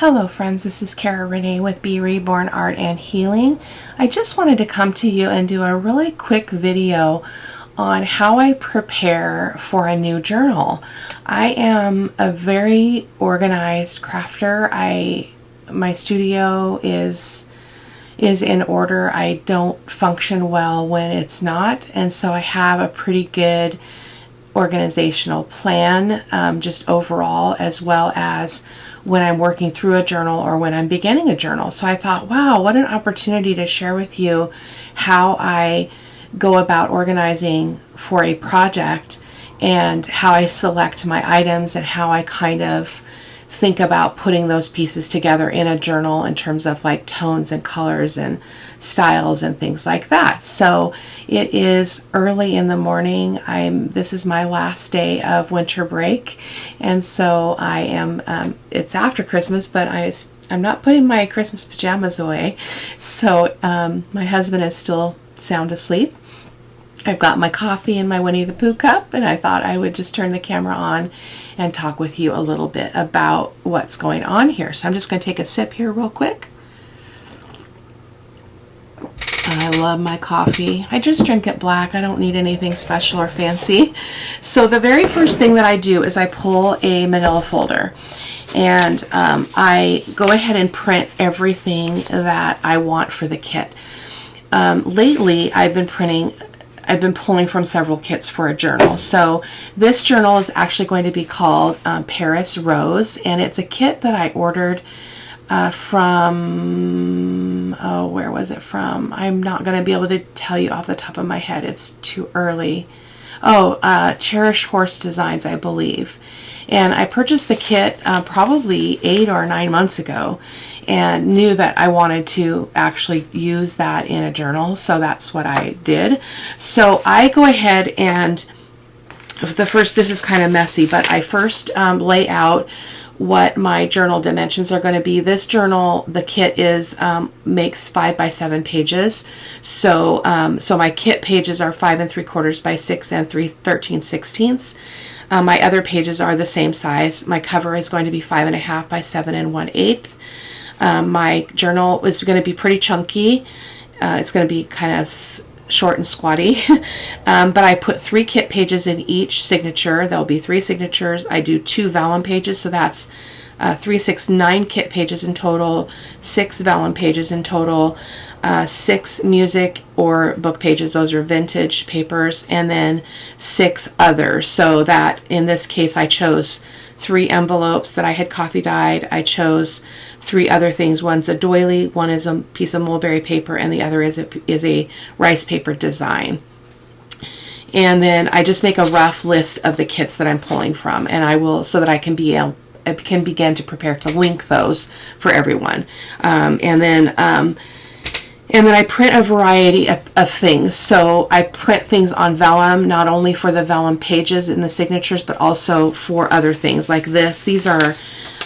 Hello friends, this is Cara-Renee with B.Reborn Art and Healing. I just wanted to come to you and do a really quick video on how I prepare for a new journal. I am a very organized crafter. My studio is in order. I don't function well when it's not, and so I have a pretty good organizational plan just overall, as well as when I'm working through a journal or when I'm beginning a journal. So I thought, wow, what an opportunity to share with you how I go about organizing for a project and how I select my items and how I kind of think about putting those pieces together in a journal in terms of like tones and colors and styles and things like that. So it is early in the morning. This is my last day of winter break, and so I am it's after Christmas, but I'm not putting my Christmas pajamas away. So my husband is still sound asleep. I've got my coffee in my Winnie the Pooh cup, and I thought I would just turn the camera on and talk with you a little bit about what's going on here. So I'm just going to take a sip here real quick. I love my coffee. I just drink it black. I don't need anything special or fancy. So the very first thing that I do is I pull a manila folder, and I go ahead and print everything that I want for the kit. Lately, I've been pulling from several kits for a journal. So this journal is actually going to be called Paris Rose, and it's a kit that I ordered from, oh, where was it from? I'm not going to be able to tell you off the top of my head. It's too early. Oh, Cherish Horse Designs, I believe. And I purchased the kit probably 8 or 9 months ago, and knew that I wanted to actually use that in a journal, so that's what I did. So I go ahead and this is kind of messy, but I first lay out what my journal dimensions are going to be. This journal, the kit is makes 5 by 7 pages. So my kit pages are 5 3/4 by 6 and 13/16. My other pages are the same size. My cover is going to be 5.5 by 7 1/8. My journal is going to be pretty chunky. It's going to be kind of short and squatty, but I put 3 kit pages in each signature. There'll be 3 signatures. I do 2 vellum pages, so that's 3, 6, 9 kit pages in total, 6 vellum pages in total, 6 music or book pages, those are vintage papers, and then 6 others. So that in this case I chose 3 envelopes that I had coffee dyed. I chose 3 other things. One's a doily, one is a piece of mulberry paper, and the other is a rice paper design. And then I just make a rough list of the kits that I'm pulling from, and I will, so that I can begin to prepare to link those for everyone. And then I print a variety of things. So I print things on vellum, not only for the vellum pages in the signatures, but also for other things like this. These are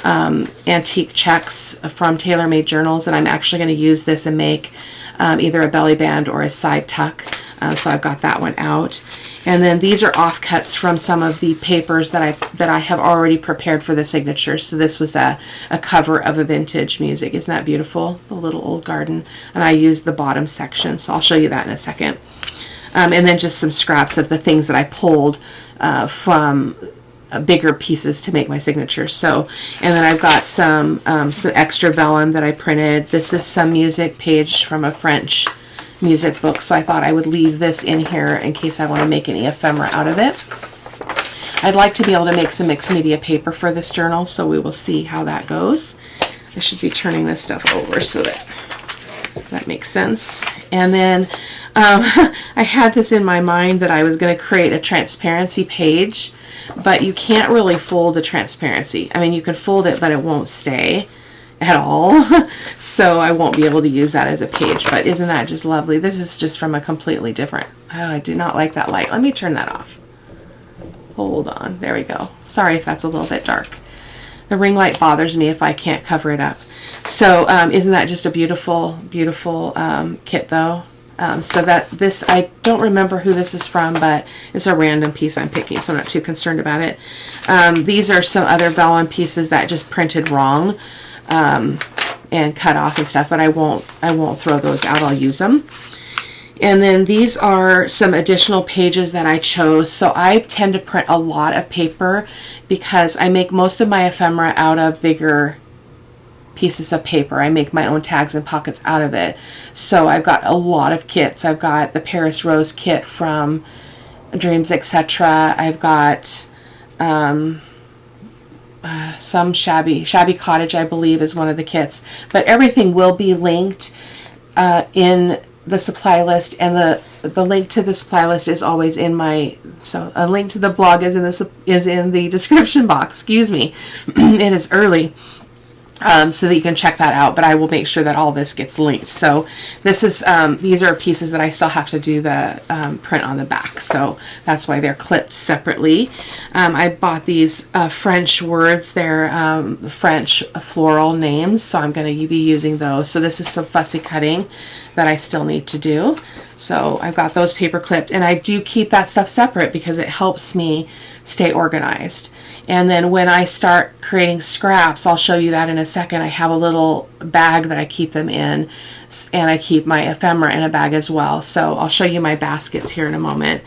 antique checks from Tailor Made Journals, and I'm actually going to use this and make either a belly band or a side tuck. So I've got that one out. And then these are offcuts from some of the papers that I have already prepared for the signatures. So this was a cover of a vintage music. Isn't that beautiful? The little old garden. And I used the bottom section, so I'll show you that in a second. And then just some scraps of the things that I pulled from bigger pieces to make my signatures. So, and then I've got some extra vellum that I printed. This is some music page from a French music book, so I thought I would leave this in here in case I want to make any ephemera out of it. I'd like to be able to make some mixed media paper for this journal, so we will see how that goes. I should be turning this stuff over so that makes sense. And then I had this in my mind that I was going to create a transparency page, but you can't really fold the transparency. I mean, you can fold it, but it won't stay at all. So I won't be able to use that as a page, but isn't that just lovely? This is just from a completely different, oh, I do not like that light. Let me turn that off. Hold on, there we go. Sorry if that's a little bit dark. The ring light bothers me if I can't cover it up. So isn't that just a beautiful, beautiful kit though? So that this, I don't remember who this is from, but it's a random piece I'm picking, so I'm not too concerned about it. These are some other vellum pieces that just printed wrong. and cut off and stuff, but I won't throw those out. I'll use them. And then these are some additional pages that I chose. So I tend to print a lot of paper because I make most of my ephemera out of bigger pieces of paper. I make my own tags and pockets out of it. So I've got a lot of kits. I've got the Paris Rose kit from Dreams, etc. I've got some Shabby Cottage, I believe, is one of the kits. But everything will be linked in the supply list, and the link to the supply list is always in my, so a link to the blog is in the description box. Excuse me. It is early. So that you can check that out, but I will make sure that all this gets linked. So this is these are pieces that I still have to do the print on the back, so that's why they're clipped separately. I bought these French words. They're French floral names, so I'm going to be using those. So this is some fussy cutting that I still need to do. So I've got those paper clipped, and I do keep that stuff separate because it helps me stay organized. And then when I start creating scraps, I'll show you that in a second. I have a little bag that I keep them in, and I keep my ephemera in a bag as well. So I'll show you my baskets here in a moment.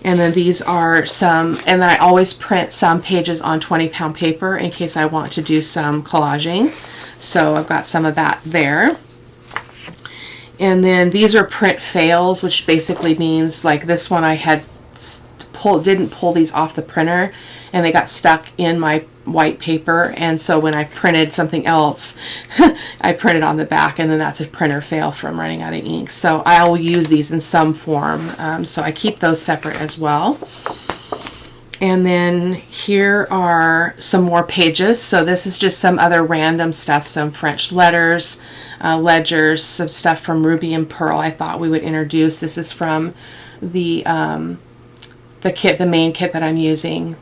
And then these are some, and then I always print some pages on 20-pound paper in case I want to do some collaging. So I've got some of that there. And then these are print fails, which basically means, like this one, I had didn't pull these off the printer, and they got stuck in my white paper, and so when I printed something else, I printed on the back, and then that's a printer fail from running out of ink. So I will use these in some form, so I keep those separate as well. And then here are some more pages. So this is just some other random stuff, some French letters, ledgers, some stuff from Ruby and Pearl I thought we would introduce. This is from the kit, the main kit that I'm using.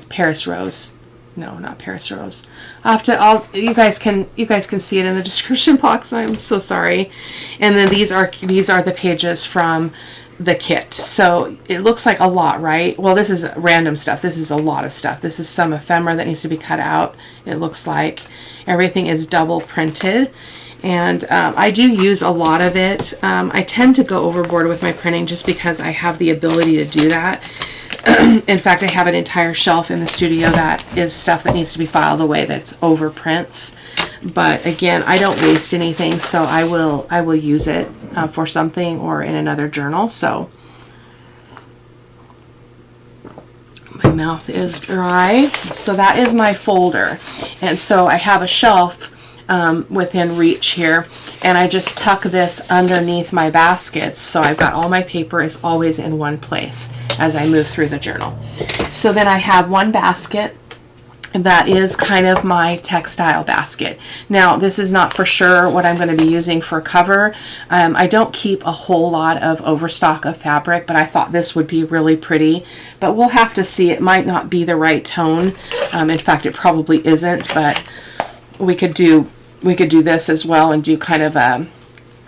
Paris Rose. No, not Paris Rose. You guys can see it in the description box. I'm so sorry. And then these are the pages from the kit. So it looks like a lot, right? Well, this is random stuff. This is a lot of stuff. This is some ephemera that needs to be cut out. It looks like everything is double printed. And I do use a lot of it. I tend to go overboard with my printing just because I have the ability to do that. In fact, I have an entire shelf in the studio that is stuff that needs to be filed away that's over prints. But again, I don't waste anything, so I will use it for something or in another journal. So my mouth is dry. So that is my folder, and so I have a shelf within reach here, and I just tuck this underneath my baskets, so I've got all my paper is always in one place as I move through the journal. So then I have one basket that is kind of my textile basket. Now this is not for sure what I'm going to be using for cover. I don't keep a whole lot of overstock of fabric, but I thought this would be really pretty, but we'll have to see. It might not be the right tone. In fact, it probably isn't, but we could do this as well and do kind of a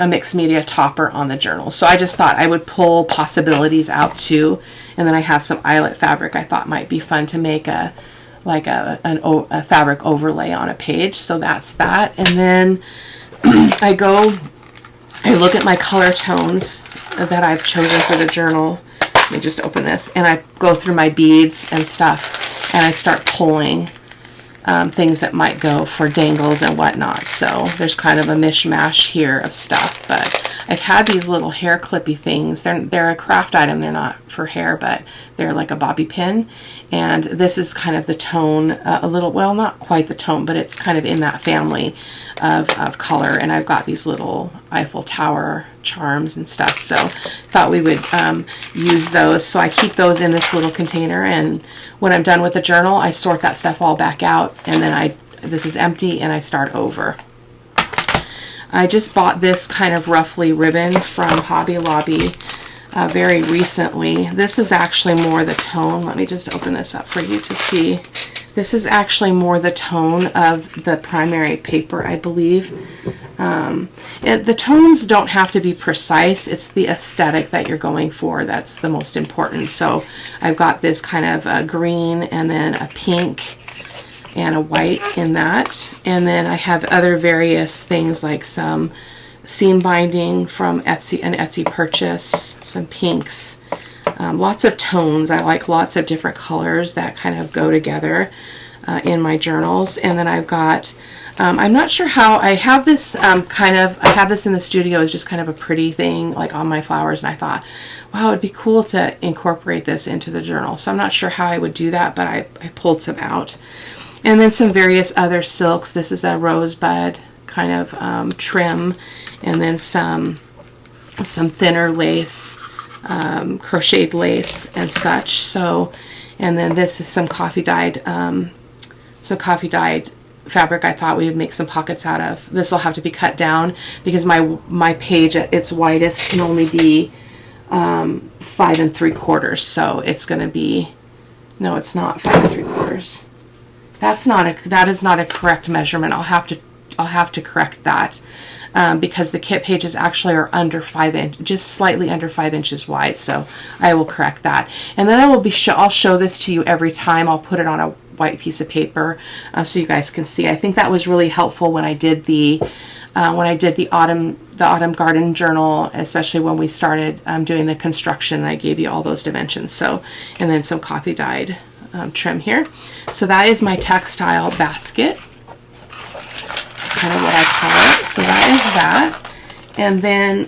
mixed media topper on the journal. So I just thought I would pull possibilities out too. And then I have some eyelet fabric I thought might be fun to make a fabric overlay on a page. So that's that. And then I look at my color tones that I've chosen for the journal. Let me just open this, and I go through my beads and stuff, and I start pulling things that might go for dangles and whatnot. So there's kind of a mishmash here of stuff, but I've had these little hair clippy things. They're a craft item. They're not for hair, but they're like a bobby pin. And this is kind of the tone, a little, well, not quite the tone, but it's kind of in that family of color. And I've got these little Eiffel Tower charms and stuff. So thought we would use those. So I keep those in this little container, and when I'm done with the journal, I sort that stuff all back out, and then this is empty, and I start over. I just bought this kind of roughly ribbon from Hobby Lobby very recently. This is actually more the tone. Let me just open this up for you to see. This is actually more the tone of the primary paper, I believe. The tones don't have to be precise. It's the aesthetic that you're going for that's the most important. So I've got this kind of green and then a pink and a white in that. And then I have other various things like some seam binding from Etsy, an Etsy purchase, some pinks, lots of tones. I like lots of different colors that kind of go together in my journals. And then I've got, I'm not sure how, I have this I have this in the studio as just kind of a pretty thing like on my flowers, and I thought, wow, it'd be cool to incorporate this into the journal. So I'm not sure how I would do that, but I pulled some out. And then some various other silks. This is a rosebud kind of trim, and then some thinner lace, crocheted lace and such. So, and then this is some coffee dyed fabric I thought we would make some pockets out of. This will have to be cut down because my page at its widest can only be 5 3/4. So it's going to be, no, it's not 5 3/4. That is not a correct measurement. I'll have to correct that because the kit pages actually are under 5 inch, just slightly under 5 inches wide. So I will correct that, and then I'll show this to you every time. I'll put it on a white piece of paper so you guys can see. I think that was really helpful when I did the autumn garden journal, especially when we started doing the construction. I gave you all those dimensions. So, and then some coffee dyed trim here. So that is my textile basket. That's kind of what I call it. So that is that. And then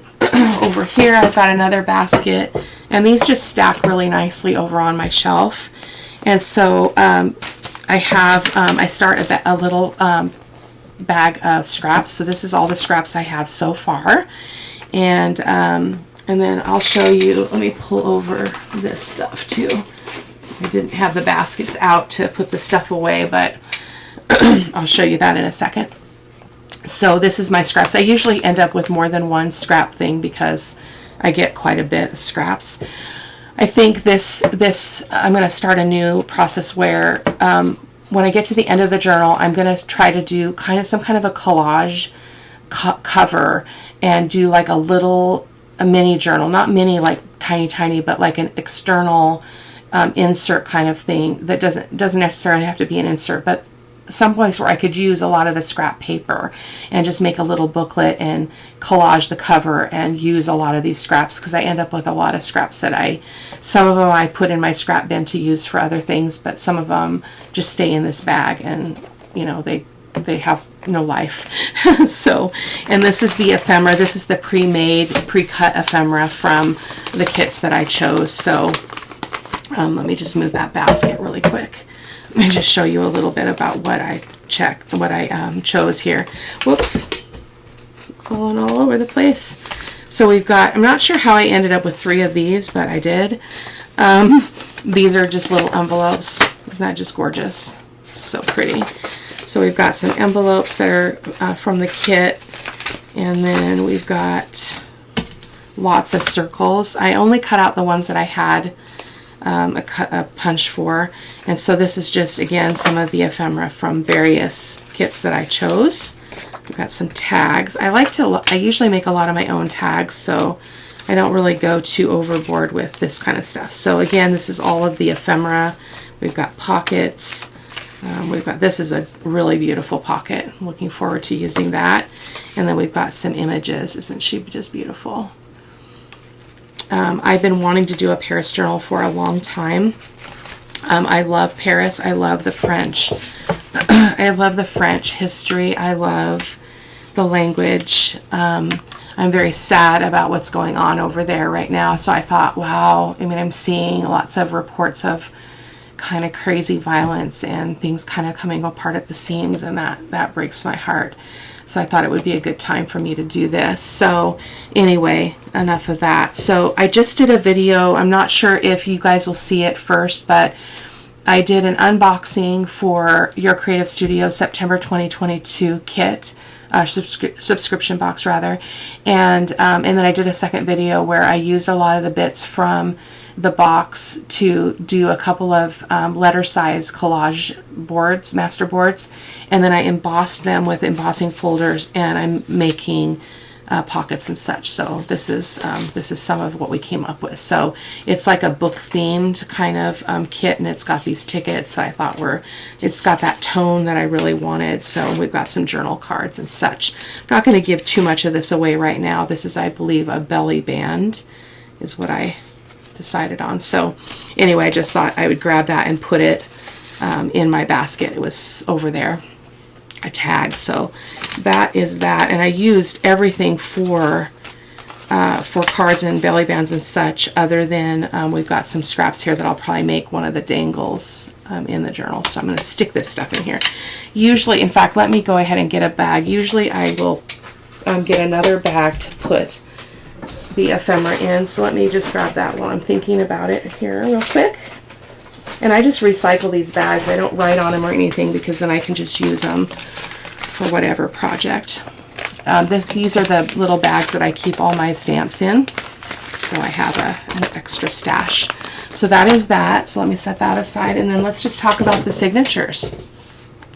over here I've got another basket, and these just stack really nicely over on my shelf. And so I start a little bag of scraps. So this is all the scraps I have so far. And then I'll show you, let me pull over this stuff too. I didn't have the baskets out to put the stuff away, but I'll show you that in a second. So this is my scraps. I usually end up with more than one scrap thing because I get quite a bit of scraps. I think this I'm going to start a new process where when I get to the end of the journal, I'm going to try to do some kind of a collage cover and do like a mini journal, not mini like tiny, but like an external insert kind of thing that doesn't necessarily have to be an insert, but some place where I could use a lot of the scrap paper and just make a little booklet and collage the cover and use a lot of these scraps, because I end up with a lot of scraps that some of them I put in my scrap bin to use for other things, but some of them just stay in this bag and they have no life. So, and this is the ephemera. This is the pre-cut ephemera from the kits that I chose. So let me just move that basket really quick. Let me just show you a little bit about what I chose here. Whoops, falling all over the place. So we've got, I'm not sure how I ended up with 3 of these, but I did. These are just little envelopes. Isn't that just gorgeous? So pretty. So we've got some envelopes that are from the kit, and then we've got lots of circles. I only cut out the ones that I had a punch for, and so this is just, again, some of the ephemera from various kits that I chose. We've got some tags. I usually make a lot of my own tags, so I don't really go too overboard with this kind of stuff. So again, this is all of the ephemera. We've got pockets. This is a really beautiful pocket. I'm looking forward to using that. And then we've got some images. Isn't she just beautiful? I've been wanting to do a Paris journal for a long time. I love Paris. I love the French. I love the French history. I love the language. I'm very sad about what's going on over there right now. So I thought, wow, I'm seeing lots of reports of kind of crazy violence and things kind of coming apart at the seams, and that breaks my heart. So I thought it would be a good time for me to do this. So anyway, enough of that. So I just did a video. I'm not sure if you guys will see it first, but I did an unboxing for Your Creative Studio September 2022 kit, subscription box rather, and then I did a second video where I used a lot of the bits from the box to do a couple of letter size collage boards, master boards, and then I embossed them with embossing folders, and I'm making pockets and such. So this is some of what we came up with. So it's like a book themed kind of kit, and it's got these tickets that I thought it's got that tone that I really wanted. So we've got some journal cards and such. I'm not going to give too much of this away right now. This is, I believe, a belly band is what I decided on. So anyway, I just thought I would grab that and put it in my basket. It was over there, a tag. So that is that, and I used everything for cards and belly bands and such, other than we've got some scraps here that I'll probably make one of the dangles in the journal. So I'm going to stick this stuff in here. Usually, in fact, let me go ahead and get a bag. Usually I will get another bag to put the ephemera in. So let me just grab that while I'm thinking about it here real quick. And I just recycle these bags. I don't write on them or anything, because then I can just use them for whatever project. These are the little bags that I keep all my stamps in. So I have an extra stash. So that is that. So let me set that aside. And then let's just talk about the signatures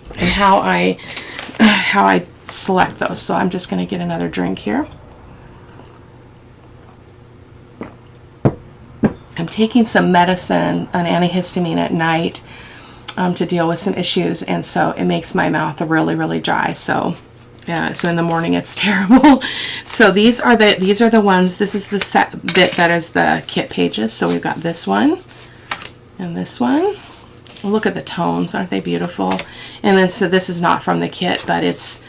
and how I select those. So I'm just going to get another drink here. I'm taking some medicine, an antihistamine at night to deal with some issues, and so it makes my mouth really, really dry. So in the morning it's terrible. So these are the ones. This is the set bit that is the kit pages. So we've got this one and this one. Look at the tones, aren't they beautiful? And then so this is not from the kit, but it's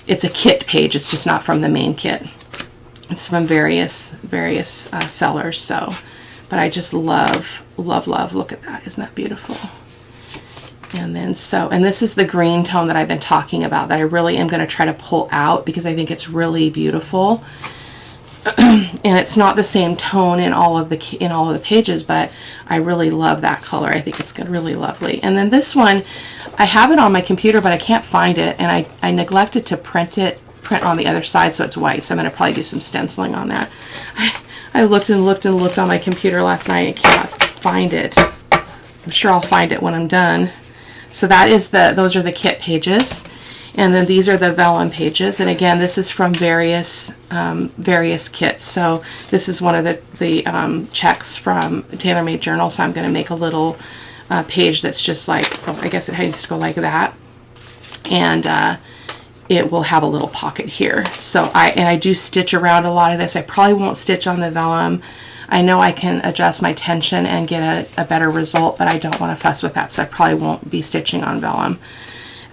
a kit page. It's just not from the main kit. It's from various sellers. So. But I just love, love, love. Look at that. Isn't that beautiful? And then and this is the green tone that I've been talking about, that I really am going to try to pull out, because I think it's really beautiful. And it's not the same tone in all of the pages, but I really love that color. I think it's really lovely. And then this one, I have it on my computer, but I can't find it, and I neglected to print on the other side so it's white. So I'm going to probably do some stenciling on that. I looked and looked and looked on my computer last night and cannot find it. I'm sure I'll find it when I'm done. So that is those are the kit pages, and then these are the vellum pages. And again, this is from various kits. So this is one of the checks from Tailor Made Journal. So I'm going to make a little page that's just like, I guess it has to go like that, and it will have a little pocket here. So I do stitch around a lot of this. I probably won't stitch on the vellum. I know I can adjust my tension and get a better result, but I don't want to fuss with that, so I probably won't be stitching on vellum.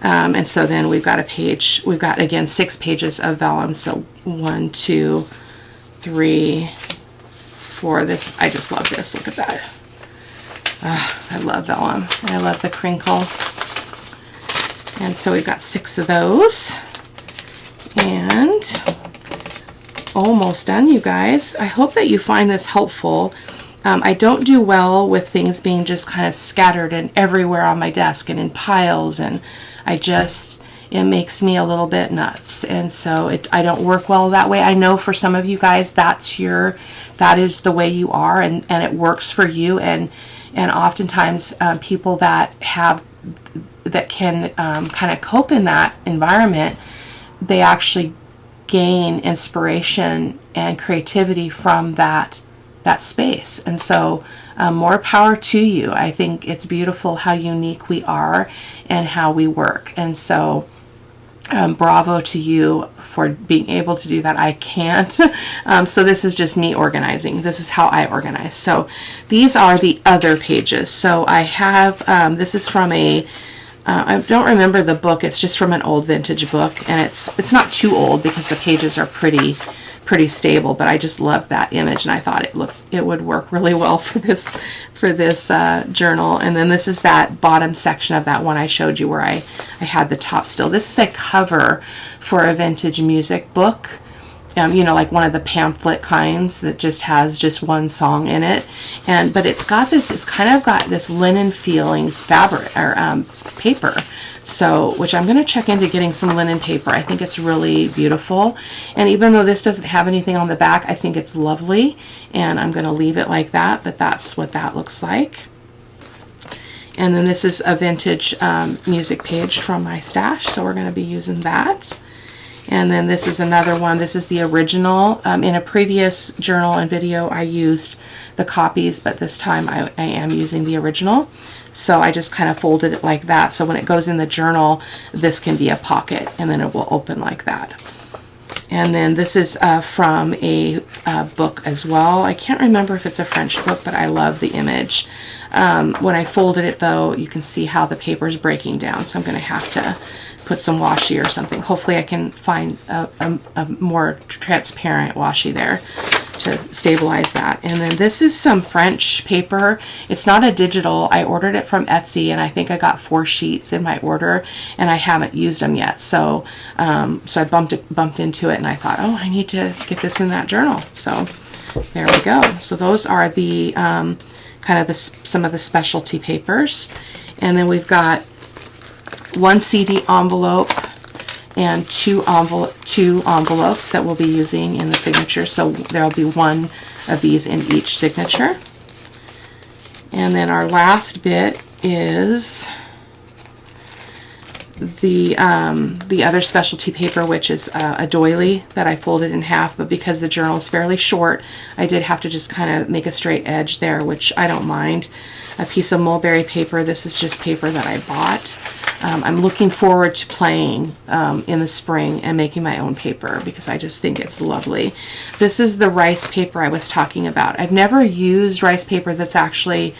And so then we've got a page. We've got, again, 6 pages of vellum. So 1, 2, 3, 4. This, I just love this. Look at that. I love vellum. I love the crinkle. And so we've got 6 of those, and almost done, you guys. I hope that you find this helpful. I don't do well with things being just kind of scattered and everywhere on my desk and in piles, and it makes me a little bit nuts, and so I don't work well that way. I know for some of you guys that is the way you are, and it works for you, and oftentimes people that can kind of cope in that environment, they actually gain inspiration and creativity from that space. And so more power to you. I think it's beautiful how unique we are and how we work. And so bravo to you for being able to do that. I can't. So this is just me organizing. This is how I organize. So these are the other pages. So I have, this is from I don't remember the book. It's just from an old vintage book, and it's not too old because the pages are pretty stable. But I just loved that image, and I thought it would work really well for this journal. And then this is that bottom section of that one I showed you where I had the top still. This is a cover for a vintage music book. Like one of the pamphlet kinds that just has just one song in it, but it's kind of got this linen feeling fabric or paper. So, which I'm going to check into getting some linen paper. I think it's really beautiful, and even though this doesn't have anything on the back, I think it's lovely, and I'm going to leave it like that. But that's what that looks like. And then this is a vintage music page from my stash, so we're going to be using that. And then this is another one. This is the original. In a previous journal and video, I used the copies, but this time I am using the original. So I just kind of folded it like that. So when it goes in the journal, this can be a pocket, and then it will open like that. And then this is from a book as well. I can't remember if it's a French book, but I love the image. When I folded it, though, you can see how the paper is breaking down. So I'm going to have to put some washi or something. Hopefully I can find a more transparent washi there to stabilize that. And then this is some French paper. It's not a digital. I ordered it from Etsy, and I think I got 4 sheets in my order, and I haven't used them yet. So so I bumped into it, and I thought, oh, I need to get this in that journal. So there we go. So those are the kind of some of the specialty papers. And then we've got 1 CD envelope and two envelopes that we'll be using in the signature. So there'll be 1 of these in each signature. And then our last bit is the other specialty paper, which is a doily that I folded in half, but because the journal is fairly short, I did have to just kind of make a straight edge there, which I don't mind. A piece of mulberry paper. This is just paper that I bought. I'm looking forward to playing in the spring and making my own paper because I just think it's lovely. This is the rice paper I was talking about. I've never used rice paper that's actually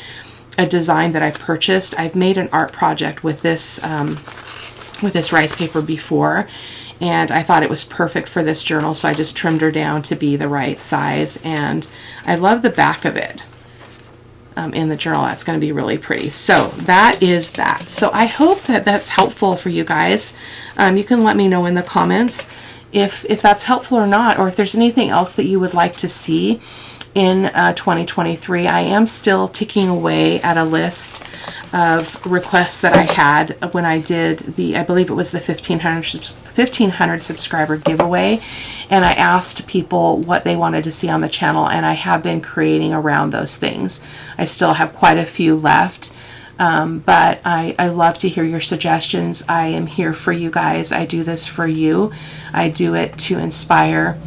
a design that I've purchased. I've made an art project with this rice paper before, and I thought it was perfect for this journal, so I just trimmed her down to be the right size, and I love the back of it. In the journal, that's going to be really pretty. So that is that. So I hope that that's helpful for you guys. You can let me know in the comments if that's helpful or not, or if there's anything else that you would like to see in 2023. I am still ticking away at a list of requests that I had when I did I believe it was the 1500 subscriber giveaway, and I asked people what they wanted to see on the channel, and I have been creating around those things. I still have quite a few left, but I love to hear your suggestions. I am here for you guys. I do this for you. I do it to inspire.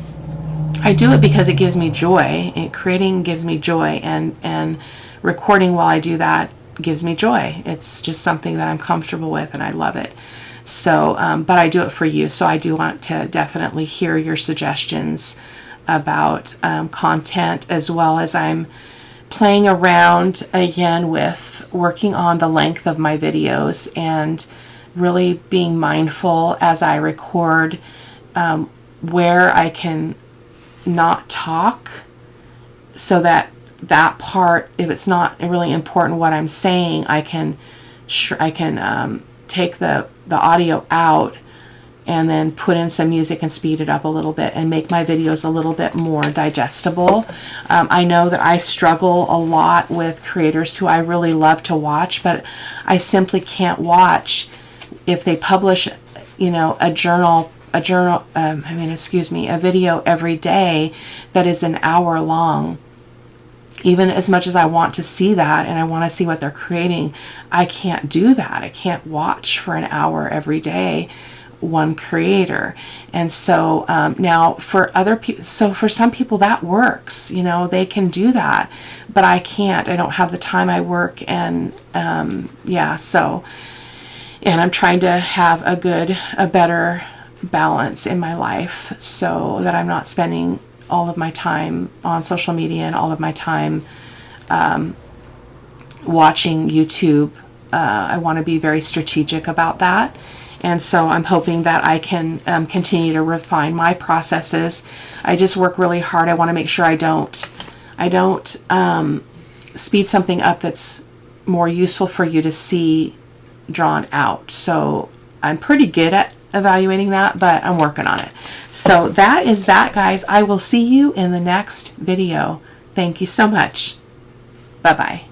I do it because it gives me joy. Creating gives me joy, and recording while I do that gives me joy. It's just something that I'm comfortable with, and I love it. So, but I do it for you. So I do want to definitely hear your suggestions about content, as well as I'm playing around again with working on the length of my videos and really being mindful as I record where I can not talk, so that part, if it's not really important what I'm saying, I can take the audio out and then put in some music and speed it up a little bit and make my videos a little bit more digestible. I know that I struggle a lot with creators who I really love to watch, but I simply can't watch if they publish, a video every day that is an hour long. Even as much as I want to see that and I want to see what they're creating, I can't do that. I can't watch for an hour every day one creator. And so now for other people, so for some people that works, they can do that, but I can't. I don't have the time. I work, and and I'm trying to have a better balance in my life so that I'm not spending all of my time on social media and all of my time watching YouTube. I want to be very strategic about that, and so I'm hoping that I can continue to refine my processes. I just work really hard. I want to make sure I don't speed something up that's more useful for you to see drawn out. So I'm pretty good at evaluating that, but I'm working on it. So that is that, guys. I will see you in the next video. Thank you so much. Bye-bye.